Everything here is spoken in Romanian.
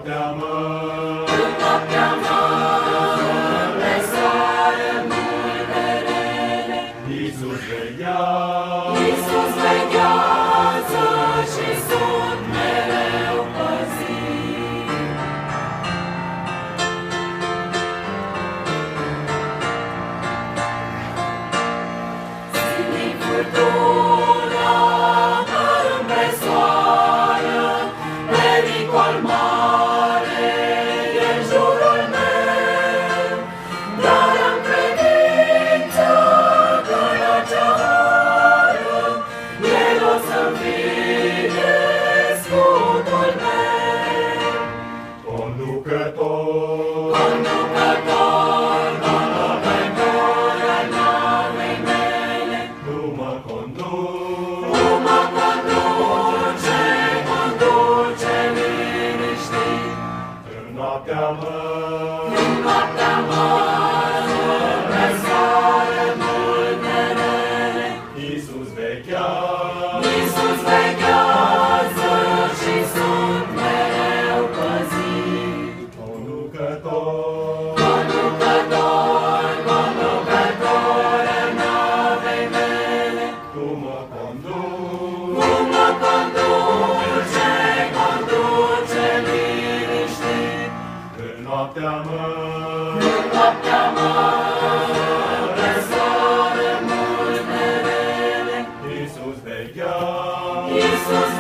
noaptea mă, pe soare multe rele, Iisus veghează, Iisus veghează și sunt mereu păzit. Zilnic furtuna mă împresoară, pericol mare e în jurul meu, dar am credință că în acea oră El o să-mi fie scutul meu. conducător, Conducător al navei mele, tu mă conduci, Tu mă conduce liniștit. în noaptea mă, În noaptea mare, pe soare multe rele, Iisus veghează, Iisus veghează și sunt mereu păzit. conducător, Conducător al navei mele, tu mă conduci, Tu mă conduce liniștit. în noaptea mă, În noaptea mare, pe soare multe rele, Iisus veghează, Iisus